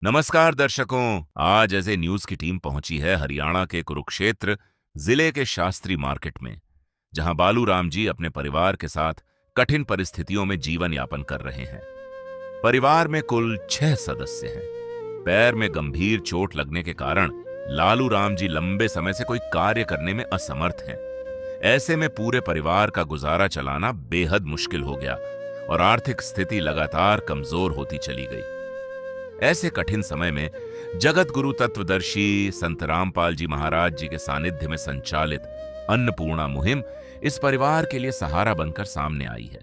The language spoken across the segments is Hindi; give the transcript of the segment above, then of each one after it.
नमस्कार दर्शकों, आज एज ए न्यूज की टीम पहुंची है हरियाणा के कुरुक्षेत्र जिले के शास्त्री मार्केट में, जहां बालू राम जी अपने परिवार के साथ कठिन परिस्थितियों में जीवन यापन कर रहे हैं। परिवार में कुल 6 सदस्य हैं। पैर में गंभीर चोट लगने के कारण लालू राम जी लंबे समय से कोई कार्य करने में असमर्थ हैं। ऐसे में पूरे परिवार का गुजारा चलाना बेहद मुश्किल हो गया और आर्थिक स्थिति लगातार कमजोर होती चली गई। ऐसे कठिन समय में जगत गुरु तत्वदर्शी संत रामपाल जी महाराज जी के सानिध्य में संचालित अन्नपूर्णा मुहिम इस परिवार के लिए सहारा बनकर सामने आई है।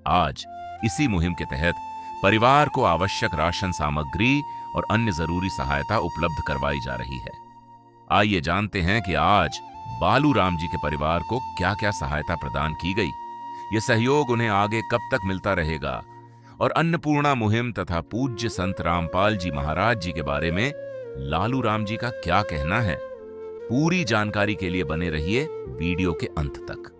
आज इसी मुहिम के तहत परिवार को आवश्यक राशन सामग्री और अन्य जरूरी सहायता उपलब्ध करवाई जा रही है। आइए जानते हैं कि आज बालू राम जी के परिवार को क्या क्या सहायता प्रदान की गई, ये सहयोग उन्हें आगे कब तक मिलता रहेगा और अन्नपूर्णा मुहिम तथा पूज्य संत रामपाल जी महाराज जी के बारे में लालू राम जी का क्या कहना है। पूरी जानकारी के लिए बने रहिए वीडियो के अंत तक।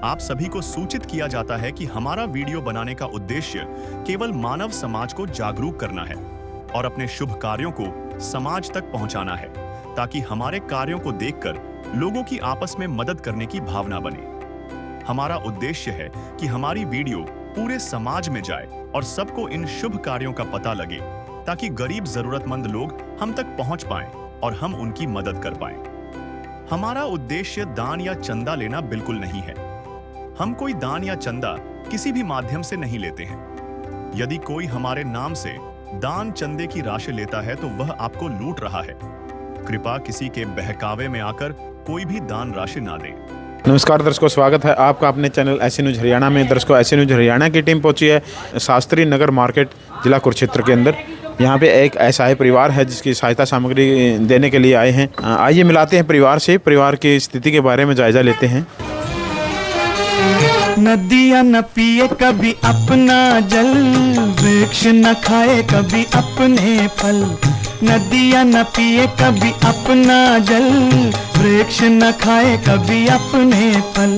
आप सभी को सूचित किया जाता है कि हमारा वीडियो बनाने का उद्देश्य केवल मानव समाज को जागरूक करना है और अपने शुभ कार्यों को समाज तक पहुंचाना है, ताकि हमारे कार्यों को देखकर लोगों की आपस में मदद करने की भावना बने। हमारा उद्देश्य है कि हमारी वीडियो पूरे समाज में जाए और सबको इन शुभ कार्यों का पता लगे, ताकि गरीब जरूरतमंद लोग हम तक पहुंच पाएं और हम उनकी मदद कर पाएं। हमारा उद्देश्य दान या चंदा लेना बिल्कुल नहीं है। हम कोई दान या चंदा किसी भी माध्यम से नहीं लेते हैं। यदि कोई हमारे नाम से दान चंदे की राशि लेता है तो वह आपको लूट रहा है। कृपया किसी के बहकावे में आकर कोई भी दान राशि ना दें। नमस्कार दर्शकों, स्वागत है आपका अपने चैनल ऐसे न्यूज हरियाणा में। दर्शकों, ऐसे न्यूज हरियाणा की टीम पहुंची है शास्त्री नगर मार्केट जिला कुरुक्षेत्र के अंदर। यहां पे एक ऐसा परिवार है जिसकी सहायता सामग्री देने के लिए आए हैं। आइए मिलाते हैं परिवार से, परिवार की स्थिति के बारे में जायजा लेते हैं। नदियाँ न पिए कभी अपना जल, वृक्ष न खाए कभी अपने फल। नदियाँ न पिए कभी अपना जल, वृक्ष न खाए कभी अपने फल।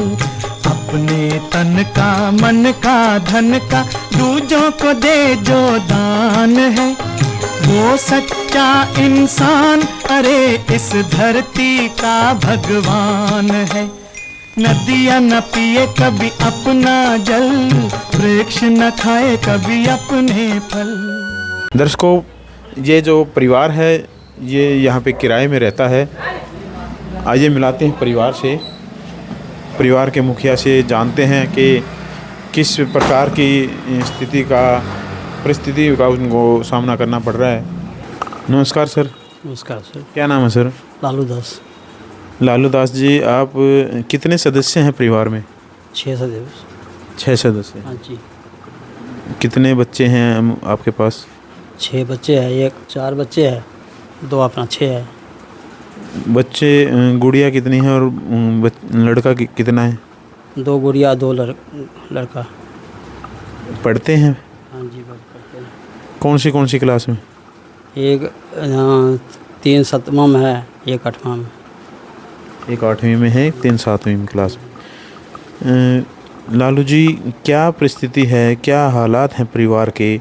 अपने तन का मन का धन का दूजों को दे जो दान है, वो सच्चा इंसान अरे इस धरती का भगवान है। नदियाँ न पिए कभी अपना जल, वृक्ष न खाए कभी अपने फल। दर्शकों, ये जो परिवार है ये यहाँ पे किराए में रहता है। आइए मिलाते हैं परिवार से, परिवार के मुखिया से, जानते हैं कि किस प्रकार की परिस्थिति का उनको सामना करना पड़ रहा है। नमस्कार सर। नमस्कार सर। क्या नाम है सर? लालू दास। लालू दास जी, आप कितने सदस्य हैं परिवार में? 6 सदस्य। 6 सदस्य। हाँ जी। कितने बच्चे हैं आपके पास? 6 बच्चे हैं, 4 बच्चे हैं, 2 अपना 6 है। बच्चे, गुड़िया कितनी है और लड़का कितना है? 2 गुड़िया 2 लड़का। पढ़ते हैं? हाँ जी, पढ़ते हैं। कौन सी क्लास में? एक 3 7वां में है, एक 8वां में। एक 8वीं में है, 3 7वीं क्लास में। लालू जी, क्या परिस्थिति है, क्या हालात हैं परिवार के,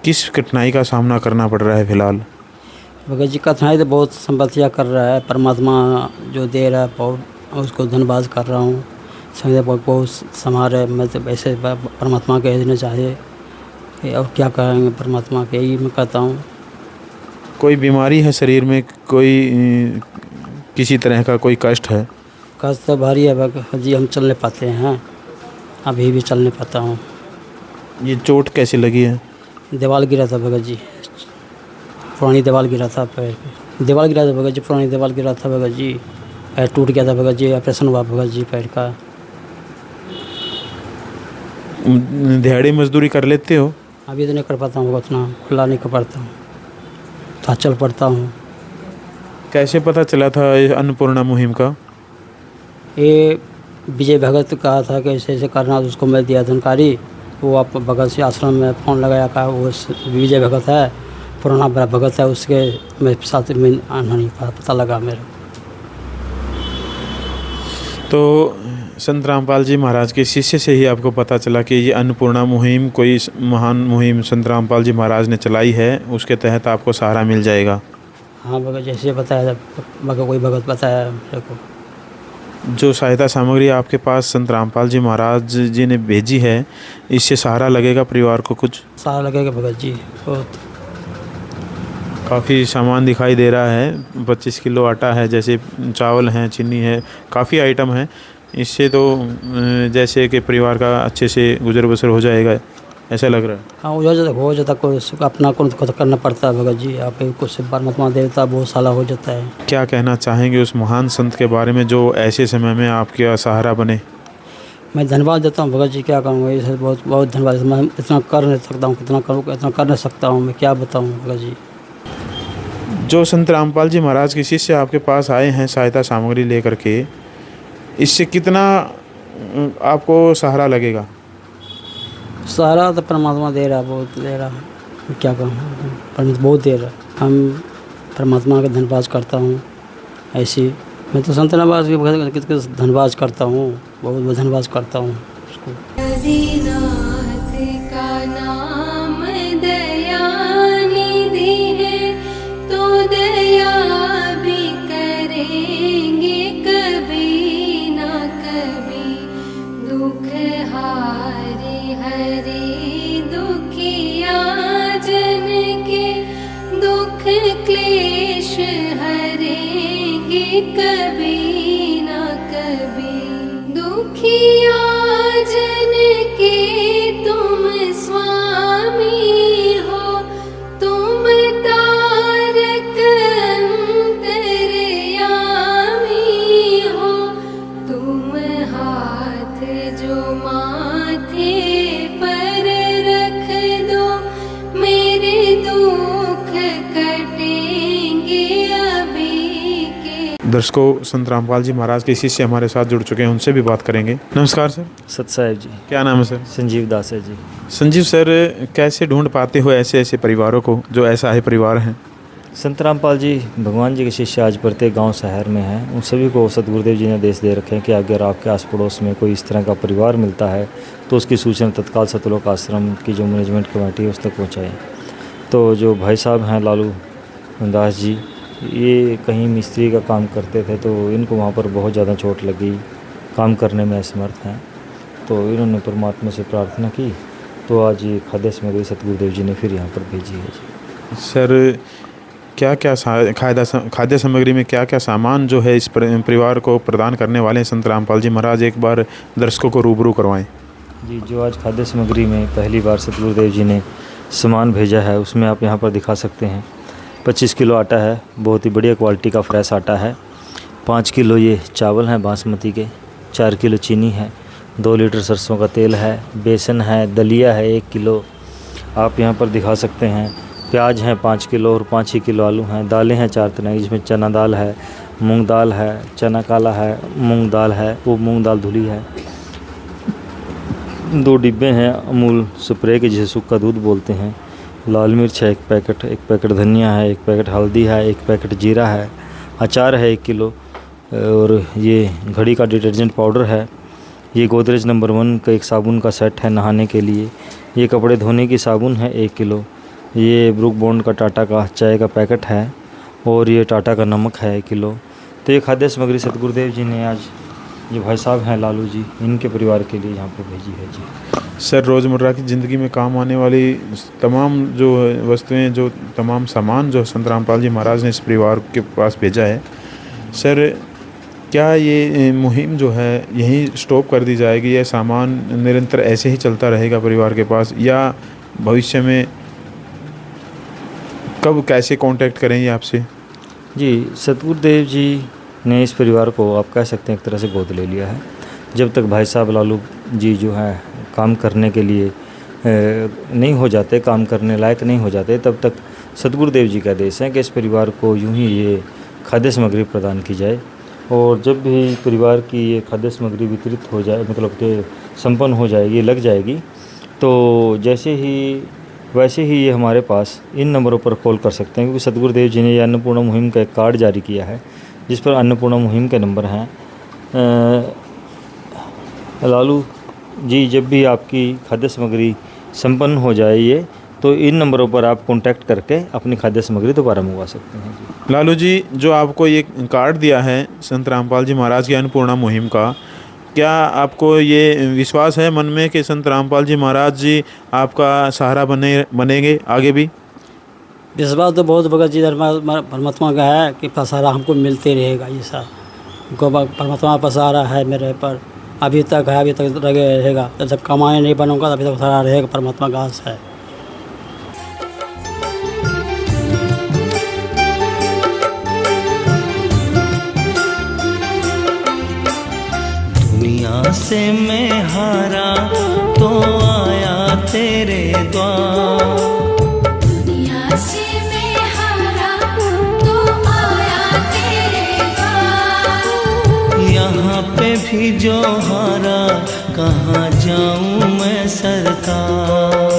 किस कठिनाई का सामना करना पड़ रहा है फिलहाल? भगत जी, कठिनाई तो बहुत संपत्तियाँ कर रहा है, परमात्मा जो दे रहा है बहुत उसको धन्यवाद कर रहा हूँ। समझे बहुत संभाल है। मैं तो ऐसे परमात्मा के देना चाहिए और क्या करेंगे, परमात्मा के यही मैं कहता हूँ। कोई बीमारी है शरीर में, कोई किसी तरह का कोई कष्ट है? कष्ट तो भारी है भगत जी, हम चल नहीं पाते हैं, अभी भी चल नहीं पाता हूँ। ये चोट कैसे लगी है? दीवार गिरा था भगत जी, पुरानी दीवार गिरा था पैर पे। दीवार गिरा था भगत जी, पुरानी दीवार गिरा था भगत जी, पैर टूट गया था भगत जी, ऑपरेशन हुआ भगत जी पैर का। दिहाड़ी मजदूरी कर लेते हो? अभी तो नहीं कर पाता हूँ, उतना खुला नहीं कर पाता हूँ, तो चल पड़ता हूँ। कैसे पता चला था ये अन्नपूर्णा मुहिम का? ये विजय भगत कहा था कि ऐसे ऐसे करना, तो उसको मैं दिया जानकारी। वो आप भगत से आश्रम में फ़ोन लगाया, कहा वो विजय भगत है, पुराना बड़ा भगत है, उसके मेरे साथ में नहीं पता लगा मेरे। तो संत रामपाल जी महाराज के शिष्य से ही आपको पता चला कि ये अन्नपूर्णा मुहिम कोई महान मुहिम संत रामपाल जी महाराज ने चलाई है, उसके तहत आपको सहारा मिल जाएगा। हाँ भगत जैसे बताया भगत, कोई भगत बताया मेरे को। जो सहायता सामग्री आपके पास संत रामपाल जी महाराज जी ने भेजी है, इससे सहारा लगेगा परिवार को? कुछ सहारा लगेगा भगत जी बहुत। काफ़ी सामान दिखाई दे रहा है, 25 किलो आटा है, जैसे चावल हैं, चीनी है, काफ़ी आइटम है। इससे तो जैसे कि परिवार का अच्छे से गुजर बसर हो जाएगा, ऐसा लग रहा है। हाँ हो जाता कोई अपना कुछ करना पड़ता है भगत जी। आप कुछ परमात्मा देवता बहुत साला हो जाता है। क्या कहना चाहेंगे उस महान संत के बारे में जो ऐसे समय में आपके सहारा बने? मैं धन्यवाद देता हूँ भगत जी, क्या कहूँ, ये बहुत बहुत धन्यवाद। मैं इतना कर नहीं सकता हूँ, कितना करूँ, इतना कर नहीं सकता हूँ, मैं क्या बताऊँ भगत जी। जो संत रामपाल जी महाराज के शिष्य आपके पास आए हैं सहायता सामग्री लेकर के, इससे कितना आपको सहारा लगेगा? सहारा तो परमात्मा दे रहा, बहुत दे रहा, क्या कहूँ, परमात्मा बहुत दे रहा। हम परमात्मा का धन्यवाद करता हूँ। ऐसी मैं तो संत रामपाल जी के धन्यवाद करता हूँ, बहुत धन्यवाद करता हूँ उसको। हरिनाथ का नाम दयानिधि है, तो दया भी करेंगे कभी ना कभी। दुख हारे हरे दुखिया जन के, दुख क्लेश हरेंगे कभी ना कभी। दुखिया जन के तुम स्वामी हो, तुम तारक अंतर्यामी हो। तुम हाथ जो माथे पर रख दो, मेरे दुख कटेंगे अभी के। दर्शकों, संत रामपाल जी महाराज के शिष्य हमारे साथ जुड़ चुके हैं, उनसे भी बात करेंगे। नमस्कार सर। सत साहेब जी। क्या नाम है सर? संजीव दास है जी। संजीव सर, कैसे ढूंढ पाते हो ऐसे ऐसे परिवारों को जो ऐसा है परिवार हैं? संत रामपाल जी भगवान जी के शिष्य आज प्रत्येक गांव शहर में हैं। उन सभी को सतगुरुदेव जी ने आदेश दे रखे हैं कि अगर आपके आस पड़ोस में कोई इस तरह का परिवार मिलता है तो उसकी सूचना तत्काल सतलोक आश्रम की जो मैनेजमेंट कमेटी है उस तक पहुँचाएँ। तो जो भाई साहब हैं लालू दास जी, ये कहीं मिस्त्री का काम करते थे, तो इनको वहाँ पर बहुत ज़्यादा चोट लगी, काम करने में असमर्थ हैं। तो इन्होंने परमात्मा से प्रार्थना की, तो आज ये खाद्य सामग्री सतगुरुदेव जी ने फिर यहाँ पर भेजी है जी। सर, क्या क्या खाद्य सामग्री में क्या क्या सामान जो है इस परिवार को प्रदान करने वाले हैं संत रामपाल जी महाराज, एक बार दर्शकों को रूबरू करवाएं। जी, जो आज खाद्य सामग्री में पहली बार सतगुरुदेव जी ने सामान भेजा है उसमें आप यहाँ पर दिखा सकते हैं। 25 किलो आटा है, बहुत ही बढ़िया क्वालिटी का फ्रेश आटा है। 5 किलो ये चावल हैं बासमती के, 4 किलो चीनी है, 2 लीटर सरसों का तेल है, बेसन है, दलिया है 1 किलो आप यहाँ पर दिखा सकते हैं। प्याज हैं 5 किलो और 5 ही किलो आलू हैं। दालें हैं 4 तरह की, जिसमें चना दाल है, मूंग दाल है, चना काला है, मूंग दाल है, वो मूंग दाल धुली है। 2 डिब्बे हैं अमूल स्प्रे के, जिसे सूखा दूध बोलते हैं। लाल मिर्च है 1 पैकेट धनिया है, 1 पैकेट हल्दी है, 1 पैकेट जीरा है, अचार है 1 किलो, और ये घड़ी का डिटर्जेंट पाउडर है। ये गोदरेज नंबर 1 का एक साबुन का सेट है नहाने के लिए। ये कपड़े धोने की साबुन है 1 किलो। ये ब्रुक बॉन्ड का टाटा का चाय का पैकेट है, और ये टाटा का नमक है 1 किलो। तो ये खाद्य सामग्री सतगुरुदेव जी ने आज, ये भाई साहब हैं लालू जी, इनके परिवार के लिए यहाँ पर भेजी है जी। सर, रोज़मर्रा की ज़िंदगी में काम आने वाली तमाम जो वस्तुएं, जो तमाम सामान जो संत रामपाल जी महाराज ने इस परिवार के पास भेजा है, सर क्या ये मुहिम जो है यहीं स्टॉप कर दी जाएगी, या सामान निरंतर ऐसे ही चलता रहेगा परिवार के पास, या भविष्य में कब कैसे कांटेक्ट करेंगे आपसे? जी, सतगुरुदेव जी ने इस परिवार को आप कह सकते हैं एक तरह से गोद ले लिया है। जब तक भाई साहब लालू जी जो है काम करने के लिए नहीं हो जाते, काम करने लायक नहीं हो जाते, तब तक सतगुरुदेव जी का आदेश है कि इस परिवार को यूं ही ये खाद्य सामग्री प्रदान की जाए। और जब भी परिवार की ये खाद्य सामग्री वितरित हो जाए, मतलब कि संपन्न हो जाएगी, लग जाएगी, तो वैसे ही ये हमारे पास इन नंबरों पर कॉल कर सकते हैं, क्योंकि सतगुरुदेव जी ने ये अन्नपूर्णा मुहिम का एक कार्ड जारी किया है, जिस पर अन्नपूर्णा मुहिम के नंबर हैं लालू जी, जब भी आपकी खाद्य सामग्री संपन्न हो जाए ये, तो इन नंबरों पर आप कांटेक्ट करके अपनी खाद्य सामग्री दोबारा मंगवा सकते हैं जी। लालू जी, जो आपको ये कार्ड दिया है संत रामपाल जी महाराज की अन्नपूर्णा मुहिम का, क्या आपको ये विश्वास है मन में कि संत रामपाल जी महाराज जी आपका सहारा बनेंगे आगे भी? विश्वास तो बहुत भगत जी परमात्मा का है कि सहारा हमको मिलते रहेगा। ये सब हमको परमात्मा का सहारा है मेरे पर, अभी तक है, अभी तक लगे रहेगा। जब कमाए नहीं बनूंगा तभी तक सहारा रहेगा, परमात्मा का आस है। दुनिया से मैं हारा तो आया तेरे द्वार, दुनिया से मैं हारा तो आया तेरे द्वार। यहाँ पे भी जो हारा कहाँ जाऊँ मैं सरकार।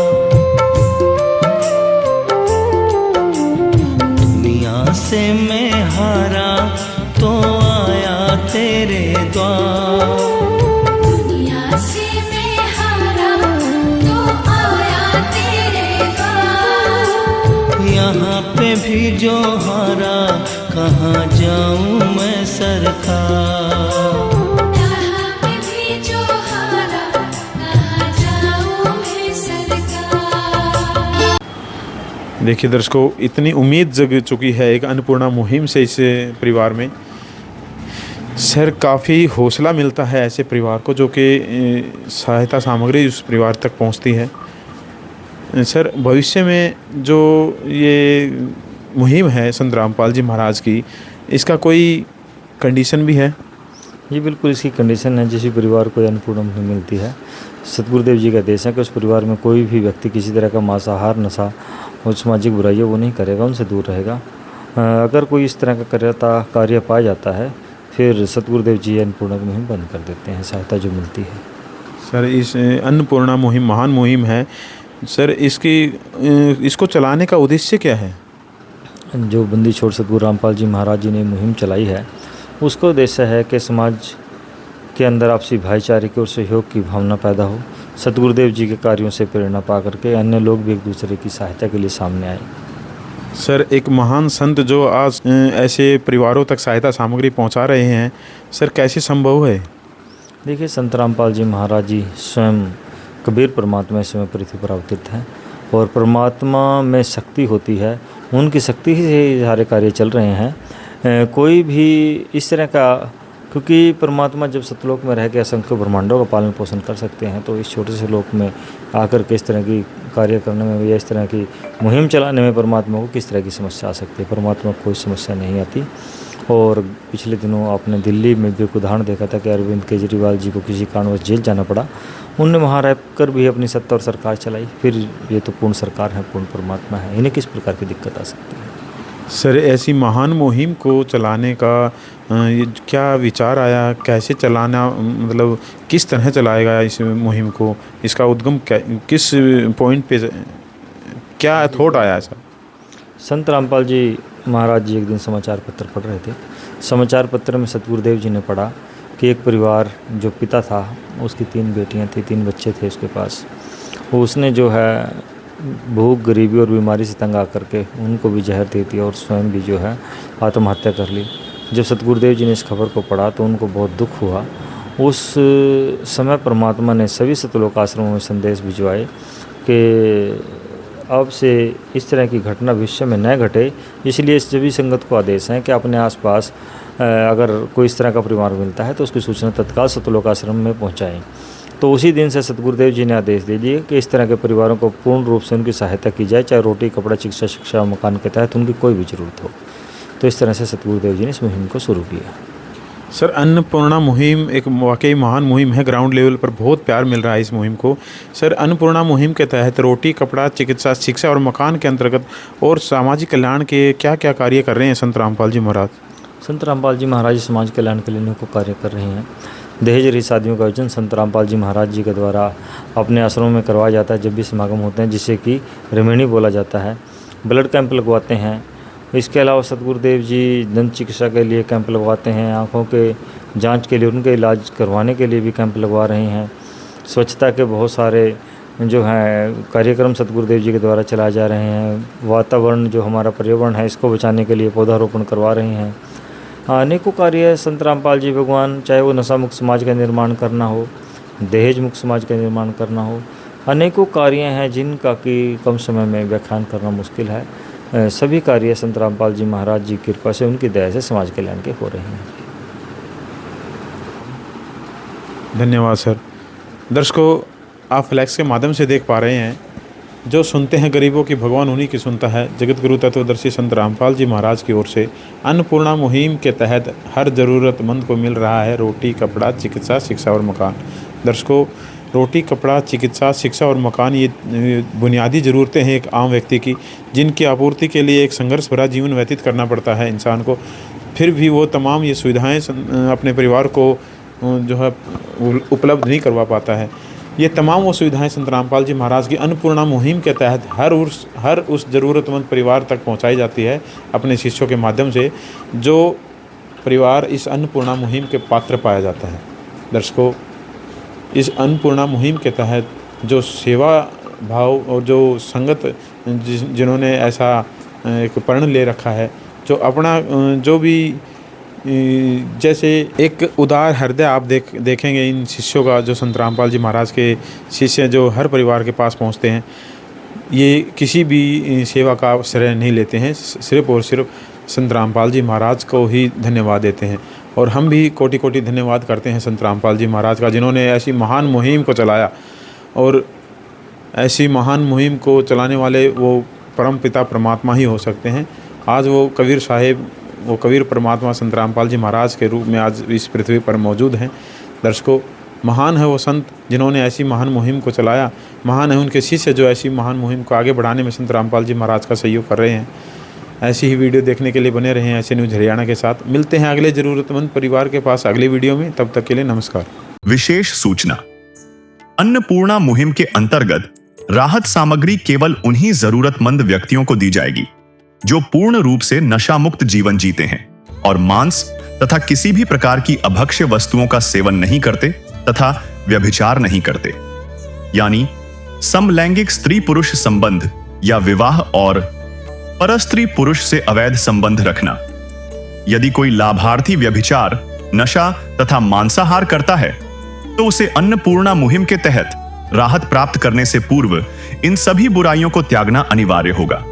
दुनिया से मैं हारा तो आया तेरे द्वार, दुनिया से मैं हारा तो आया तेरे द्वार। यहाँ पे भी जो हारा कहाँ जाऊँ मैं सरकार। यहाँ पे भी जो हारा कहाँ जाऊँ मैं सरकार। देखिए दर्शकों, इतनी उम्मीद जग चुकी है एक अन्नपूर्णा मुहिम से इस परिवार में। सर, काफ़ी हौसला मिलता है ऐसे परिवार को जो कि सहायता सामग्री उस परिवार तक पहुंचती है। सर, भविष्य में जो ये मुहिम है संत रामपाल जी महाराज की, इसका कोई कंडीशन भी है? जी बिल्कुल, इसकी कंडीशन है जिस भी परिवार को अन्नपूर्णा मुहिम मिलती है, सतगुरुदेव जी का आदेश है कि उस परिवार में कोई भी व्यक्ति किसी तरह का मांसाहार, नशा और सामाजिक बुराइयों वो नहीं करेगा, उनसे दूर रहेगा। अगर कोई इस तरह का कार्य पाया जाता है, फिर सतगुरुदेव जी अन्नपूर्णा की मुहिम बंद कर देते हैं, सहायता जो मिलती है। सर, इस अन्नपूर्णा मुहिम महान मुहिम है। सर, इसको चलाने का उद्देश्य क्या है? जो बंदी छोड़ सतगुरु रामपाल जी महाराज जी ने मुहिम चलाई है, उसका उद्देश्य है कि समाज के अंदर आपसी भाईचारे की और सहयोग की भावना पैदा हो। सतगुरुदेव जी के कार्यों से प्रेरणा पा करके अन्य लोग भी एक दूसरे की सहायता के लिए सामने आए। सर, एक महान संत जो आज ऐसे परिवारों तक सहायता सामग्री पहुंचा रहे हैं, सर कैसे संभव है? देखिए, संत रामपाल जी महाराज जी स्वयं कबीर परमात्मा इस समय पृथ्वी पर अवतरित हैं और परमात्मा में शक्ति होती है, उनकी शक्ति ही से सारे कार्य चल रहे हैं। कोई भी इस तरह का, क्योंकि परमात्मा जब सतलोक में रह के असंख्य ब्रह्मांडों का पालन पोषण कर सकते हैं, तो इस छोटे से लोक में आकर के इस तरह की कार्य करने में या इस तरह की मुहिम चलाने में परमात्मा को किस तरह की समस्या आ सकती है? परमात्मा को कोई समस्या नहीं आती। और पिछले दिनों आपने दिल्ली में भी एक उदाहरण देखा था कि अरविंद केजरीवाल जी को किसी कारणवश जेल जाना पड़ा, उनने वहाँ रह कर भी अपनी सत्ता और सरकार चलाई। फिर ये तो पूर्ण सरकार है, पूर्ण परमात्मा है, इन्हें किस प्रकार की दिक्कत आ सकती है? सर, ऐसी महान मुहिम को चलाने का ये क्या विचार आया? कैसे चलाना, मतलब किस तरह चलाएगा इस मुहिम को? इसका उद्गम किस पॉइंट पे, क्या थॉट आया ऐसा? संत रामपाल जी महाराज जी एक दिन समाचार पत्र पढ़ रहे थे। समाचार पत्र में सतगुरुदेव जी ने पढ़ा कि एक परिवार, जो पिता था, उसकी 3 बेटियां थी, 3 बच्चे थे उसके पास। उसने जो है भूख, गरीबी और बीमारी से तंग आकर के उनको भी जहर दे दिया और स्वयं भी जो है आत्महत्या कर ली। जब सतगुरुदेव जी ने इस खबर को पढ़ा तो उनको बहुत दुख हुआ। उस समय परमात्मा ने सभी सतलोक आश्रमों में संदेश भिजवाए कि अब से इस तरह की घटना भविष्य में न घटे, इसलिए सभी संगत को आदेश है कि अपने आसपास अगर कोई इस तरह का परिवार मिलता है तो उसकी सूचना तत्काल सतलोक आश्रम में पहुँचाएँ। तो उसी दिन से सतगुरुदेव जी ने आदेश दे दिए कि इस तरह के परिवारों को पूर्ण रूप से उनकी सहायता की जाए, चाहे रोटी, कपड़ा, चिकित्सा, शिक्षा और मकान के तहत उनकी कोई भी ज़रूरत हो। तो इस तरह से सतगुरुदेव जी ने इस मुहिम को शुरू किया। सर, अन्नपूर्णा मुहिम एक वाकई महान मुहिम है। ग्राउंड लेवल पर बहुत प्यार मिल रहा है इस मुहिम को। सर, अन्नपूर्णा मुहिम के तहत रोटी, कपड़ा, चिकित्सा, शिक्षा और मकान के अंतर्गत और सामाजिक कल्याण के क्या क्या कार्य कर रहे हैं संत रामपाल जी महाराज? संत रामपाल जी महाराज समाज कल्याण के लिए अनेकों कार्य कर रहे हैं। दहेज रहित शादियों का आयोजन संत रामपाल जी महाराज जी के द्वारा अपने आश्रमों में करवाया जाता है जब भी समागम होते हैं, जिसे कि रेमेनी बोला जाता है। ब्लड कैंप लगवाते हैं। इसके अलावा सतगुरुदेव जी दंत चिकित्सा के लिए कैंप लगवाते हैं, आँखों के जांच के लिए, उनके इलाज करवाने के लिए भी कैंप लगवा रही हैं। स्वच्छता के बहुत सारे जो हैं कार्यक्रम सतगुरुदेव जी के द्वारा चलाए जा रहे हैं। वातावरण जो हमारा पर्यावरण है इसको बचाने के लिए पौधारोपण करवा रही हैं। अनेकों कार्य संत रामपाल जी भगवान, चाहे वो नशा मुक्त समाज का निर्माण करना हो, दहेज मुक्त समाज का निर्माण करना हो, अनेकों कार्य हैं जिनका कि कम समय में व्याख्यान करना मुश्किल है। सभी कार्य संत रामपाल जी महाराज जी की कृपा से, उनकी दया से समाज कल्याण के हो रहे हैं। धन्यवाद सर। दर्शकों, आप फ्लैक्स के माध्यम से देख पा रहे हैं, जो सुनते हैं गरीबों की भगवान उन्हीं की सुनता है। जगत गुरु तत्वदर्शी संत रामपाल जी महाराज की ओर से अन्नपूर्णा मुहिम के तहत हर ज़रूरतमंद को मिल रहा है रोटी, कपड़ा, चिकित्सा, शिक्षा और मकान। दर्शकों, रोटी, कपड़ा, चिकित्सा, शिक्षा और मकान ये बुनियादी ज़रूरतें हैं एक आम व्यक्ति की, जिनकी आपूर्ति के लिए एक संघर्ष भरा जीवन व्यतीत करना पड़ता है इंसान को। फिर भी वो तमाम ये सुविधाएँ अपने परिवार को जो है उपलब्ध नहीं करवा पाता है। ये तमाम वो सुविधाएं संत रामपाल जी महाराज की अन्नपूर्णा मुहिम के तहत हर उस ज़रूरतमंद परिवार तक पहुंचाई जाती है अपने शिष्यों के माध्यम से, जो परिवार इस अन्नपूर्णा मुहिम के पात्र पाया जाता है। दर्शकों, इस अन्नपूर्णा मुहिम के तहत जो सेवा भाव और जो संगत जिन्होंने ऐसा एक प्रण ले रखा है, जो अपना जो भी जैसे एक उदार हृदय आप देखेंगे इन शिष्यों का, जो संत रामपाल जी महाराज के शिष्य जो हर परिवार के पास पहुंचते हैं, ये किसी भी सेवा का श्रेय नहीं लेते हैं, सिर्फ और सिर्फ संत रामपाल जी महाराज को ही धन्यवाद देते हैं। और हम भी कोटि कोटि धन्यवाद करते हैं संत रामपाल जी महाराज का, जिन्होंने ऐसी महान मुहिम को चलाया। और ऐसी महान मुहिम को चलाने वाले वो परम पिता परमात्मा ही हो सकते हैं। आज वो कबीर साहिब, वो कबीर परमात्मा संत रामपाल जी महाराज के रूप में आज इस पृथ्वी पर मौजूद हैं। दर्शकों, महान है वो संत जिन्होंने ऐसी महान मुहिम को चलाया। महान है उनके शिष्य जो ऐसी महान मुहिम को आगे बढ़ाने में संत रामपाल जी महाराज का सहयोग कर रहे हैं। ऐसी ही वीडियो देखने के लिए बने रहें ऐसे न्यूज़ हरियाणा के साथ। मिलते हैं अगले ज़रूरतमंद परिवार के पास अगली वीडियो में, तब तक के लिए नमस्कार। विशेष सूचना, अन्नपूर्णा मुहिम के अंतर्गत राहत सामग्री केवल उन्हीं जरूरतमंद व्यक्तियों को दी जाएगी जो पूर्ण रूप से नशा मुक्त जीवन जीते हैं और मांस तथा किसी भी प्रकार की अभक्ष्य वस्तुओं का सेवन नहीं करते तथा व्यभिचार नहीं करते, यानी समलैंगिक स्त्री पुरुष संबंध या विवाह और परस्त्री पुरुष से अवैध संबंध रखना। यदि कोई लाभार्थी व्यभिचार, नशा तथा मांसाहार करता है तो उसे अन्नपूर्णा मुहिम के तहत राहत प्राप्त करने से पूर्व इन सभी बुराइयों को त्यागना अनिवार्य होगा।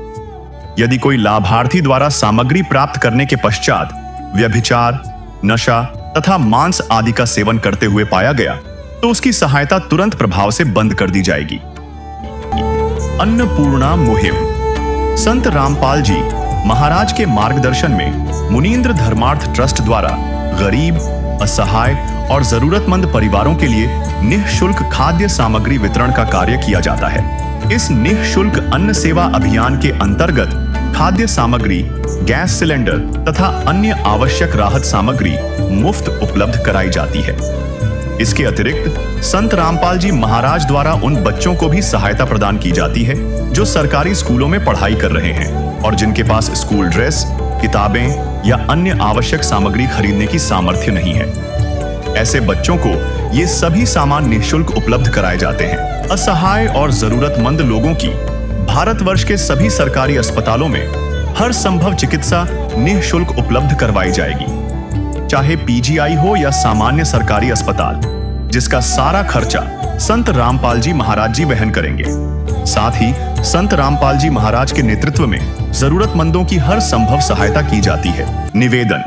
यदि कोई लाभार्थी द्वारा सामग्री प्राप्त करने के पश्चात व्यभिचार, नशा तथा मांस आदि का सेवन करते हुए पाया गया तो उसकी सहायता तुरंत प्रभाव से बंद कर दी जाएगी। अन्नपूर्णा मुहिम संत रामपाल जी महाराज के मार्गदर्शन में मुनींद्र धर्मार्थ ट्रस्ट द्वारा गरीब, असहाय और जरूरतमंद परिवारों के लिए निःशुल्क खाद्य सामग्री वितरण का कार्य किया जाता है। इस निःशुल्क अन्न सेवा अभियान के अंतर्गत खाद्य सामग्री, गैस सिलेंडर तथा अन्य आवश्यक राहत सामग्री मुफ्त उपलब्ध कराई जाती है। इसके अतिरिक्त संत रामपाल जी महाराज द्वारा उन बच्चों को भी सहायता प्रदान की जाती है जो सरकारी स्कूलों में पढ़ाई कर रहे हैं और जिनके पास स्कूल ड्रेस, किताबें या अन्य आवश्यक सामग्री खरीदने की सामर्थ्य नहीं है। ऐसे बच्चों को ये सभी सामान निःशुल्क उपलब्ध कराए जाते हैं। असहाय और जरूरतमंद लोगों की भारतवर्ष के सभी सरकारी अस्पतालों में हर संभव चिकित्सा निःशुल्क उपलब्ध करवाई जाएगी, चाहे पीजीआई हो या सामान्य सरकारी अस्पताल, जिसका सारा खर्चा संत रामपाल जी महाराज जी वहन करेंगे। साथ ही संत रामपाल जी महाराज के नेतृत्व में जरूरतमंदों की हर संभव सहायता की जाती है। निवेदन,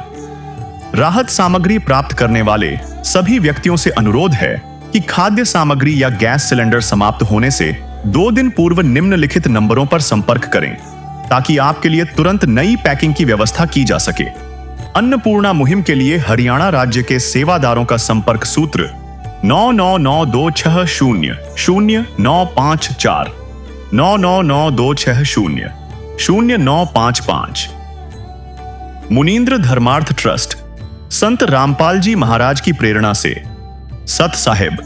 राहत सामग्री प्राप्त करने वाले सभी व्यक्तियों से अनुरोध है कि खाद्य सामग्री या गैस सिलेंडर समाप्त होने से 2 दिन पूर्व निम्नलिखित नंबरों पर संपर्क करें ताकि आपके लिए तुरंत नई पैकिंग की व्यवस्था की जा सके। अन्नपूर्णा मुहिम के लिए हरियाणा राज्य के सेवादारों का संपर्क सूत्र 9992600954 9992600955। मुनींद्र धर्मार्थ ट्रस्ट संत रामपाल जी महाराज की प्रेरणा से सत साहिब